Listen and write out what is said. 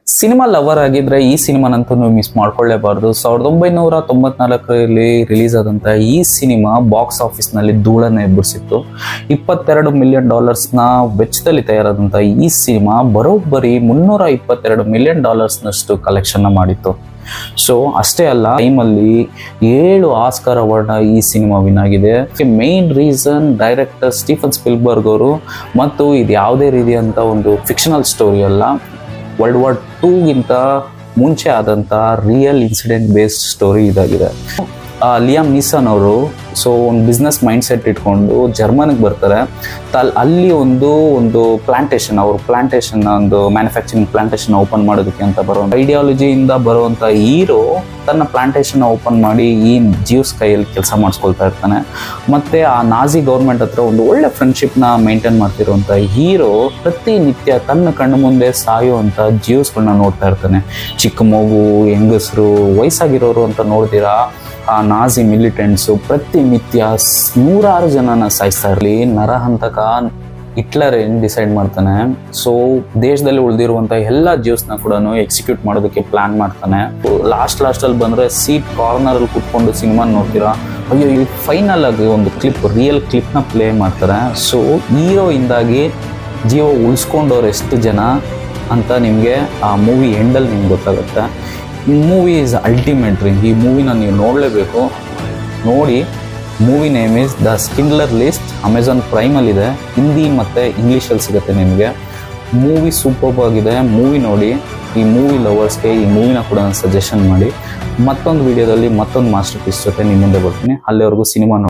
Cinema lover ಆಗಿದ್ರೆ ಈ ಸಿನಿಮಾನಂತೂ ನೀವು ಮಿಸ್ ಮಾಡ್ಕೊಳ್ಳೇಬಾರ್ದು. 1994ರಲ್ಲಿ ರಿಲೀಸ್ ಆದಂತ ಈ ಸಿನಿಮಾ ಬಾಕ್ಸ್ ಆಫೀಸ್ ನಲ್ಲಿ ಧೂಳನ್ನ ಎಬ್ಬರಿಸಿತ್ತು. $22 ಮಿಲಿಯನ್ ವೆಚ್ಚದಲ್ಲಿ ತಯಾರಾದಂತ ಈ ಸಿನಿಮಾ ಬರೋಬ್ಬರಿ $322 ಮಿಲಿಯನ್ ನಷ್ಟು ಕಲೆಕ್ಷನ್ ಮಾಡಿತ್ತು. ಸೊ ಅಷ್ಟೇ ಅಲ್ಲ, ಟೈಮಲ್ಲಿ 7 ಆಸ್ಕರ್ ಅವಾರ್ಡ್ ಈ ಸಿನಿಮಾ ವಿನ್ ಆಗಿದೆ. Main reason director Stephen Spielberg ಅವರು, ಮತ್ತು ಇದು ಯಾವುದೇ ರೀತಿಯಂತ ಒಂದು ಫಿಕ್ಷನಲ್ ಸ್ಟೋರಿ ಅಲ್ಲ, ವರ್ಲ್ಡ್ ವಾರ್ 2 ಗಿಂತ ಮುಂಚೆ ಆದಂತ ರಿಯಲ್ ಇನ್ಸಿಡೆಂಟ್ ಬೇಸ್ಡ್ ಸ್ಟೋರಿ ಇದಾಗಿದೆ. ಲಿಯಾಮ್ ನೀಸನ್ ಅವರು ಒಂದು ಬಿಸ್ನೆಸ್ ಮೈಂಡ್ ಸೆಟ್ ಇಟ್ಕೊಂಡು ಜರ್ಮನಿಗೆ ಬರ್ತಾರೆ. ಅಲ್ಲಿ ಒಂದು ಪ್ಲಾಂಟೇಶನ್, ಅವ್ರ ಪ್ಲಾಂಟೇಶನ್, ಒಂದು ಮ್ಯಾನುಫ್ಯಾಕ್ಚರಿಂಗ್ ಪ್ಲಾಂಟೇಶನ್ ಓಪನ್ ಮಾಡೋದಕ್ಕೆ ಅಂತ ಬರುವಂತ ಐಡಿಯಾಲಜಿಯಿಂದ ಬರುವಂತ ಹೀರೋ ತನ್ನ ಪ್ಲಾಂಟೇಶನ್ ಓಪನ್ ಮಾಡಿ ಈ ಜ್ಯೂಸ್ ಕೈಯಲ್ಲಿ ಕೆಲಸ ಮಾಡಿಸ್ಕೊಳ್ತಾ ಇರ್ತಾನೆ. ಮತ್ತೆ ಆ ನಾಜಿ ಗೌರ್ಮೆಂಟ್ ಹತ್ರ ಒಂದು ಒಳ್ಳೆ ಫ್ರೆಂಡ್ಶಿಪ್ ನ ಮೇಂಟೈನ್ ಮಾಡ್ತಿರುವಂತ ಹೀರೋ ಪ್ರತಿನಿತ್ಯ ತನ್ನ ಕಣ್ಣು ಮುಂದೆ ಸಾಯುವಂತ ಜ್ಯೂಸ್ಗಳನ್ನ ನೋಡ್ತಾ ಇರ್ತಾನೆ. ಚಿಕ್ಕ ಮಗು, ಹೆಂಗಸರು, ವಯಸ್ಸಾಗಿರೋರು ಅಂತ ನೋಡ್ತೀರಾ, ಆ ನಾಜಿ ಮಿಲಿಟೆಂಟ್ಸು ಪ್ರತಿನಿತ್ಯ 100 ಜನನ ಸಾಯಿಸ್ತಾ ಇರಲಿ. ನರಹಂತಕ ಹಿಟ್ಲರ್ ಏನ್ ಡಿಸೈಡ್ ಮಾಡ್ತಾನೆ, ಸೊ ದೇಶದಲ್ಲಿ ಉಳಿದಿರುವಂತ ಎಲ್ಲ ಜ್ಯೂಸ್ನ ಕೂಡ ಎಕ್ಸಿಕ್ಯೂಟ್ ಮಾಡೋದಕ್ಕೆ ಪ್ಲಾನ್ ಮಾಡ್ತಾನೆ. ಲಾಸ್ಟ್ ಅಲ್ಲಿ ಬಂದ್ರೆ ಸೀಟ್ ಕಾರ್ನರ್ ಅಲ್ಲಿ ಕುತ್ಕೊಂಡು ಸಿನಿಮಾ ನೋಡ್ತೀರಾ. ಅಯ್ಯೋ, ಇಲ್ಲಿ ಫೈನಲ್ ಆಗಿ ಒಂದು ರಿಯಲ್ ಕ್ಲಿಪ್ನ ಪ್ಲೇ ಮಾಡ್ತಾರೆ. ಸೊ ಹೀರೋ ಇಂದಾಗಿ ಜೀವ ಉಳಿಸ್ಕೊಂಡವ್ರು ಎಷ್ಟು ಜನ ಅಂತ ನಿಮಗೆ ಆ ಮೂವಿ ಎಂಡಲ್ಲಿ ನಿಮ್ಗೆ ಗೊತ್ತಾಗುತ್ತೆ. ಮೂವಿ ಈಸ್ ಅಲ್ಟಿಮೇಟ್ ರೀ. ಈ ಮೂವಿನ ನೀವು ನೋಡಲೇಬೇಕು. ನೋಡಿ, movie name is the Schindler list. Amazon ಪ್ರೈಮಲ್ಲಿದೆ, ಹಿಂದಿ ಮತ್ತು ಇಂಗ್ಲೀಷಲ್ಲಿ ಸಿಗುತ್ತೆ ನಿಮಗೆ. ಮೂವಿ ಸೂಪರ್ಬ್ ಆಗಿದೆ. ಮೂವಿ ನೋಡಿ. ಈ ಮೂವಿ ಲವರ್ಸ್ಗೆ ಈ ಮೂವಿನ ಕೂಡ ಸಜೆಷನ್ ಮಾಡಿ. ಮತ್ತೊಂದು ವಿಡಿಯೋದಲ್ಲಿ ಮತ್ತೊಂದು ಮಾಸ್ಟರ್ ಪೀಸ್ ಜೊತೆ ನಿಮ್ಮ ಮುಂದೆ ಬರ್ತೀನಿ. ಅಲ್ಲಿವರೆಗೂ ಸಿನಿಮಾ ನೋಡಿ.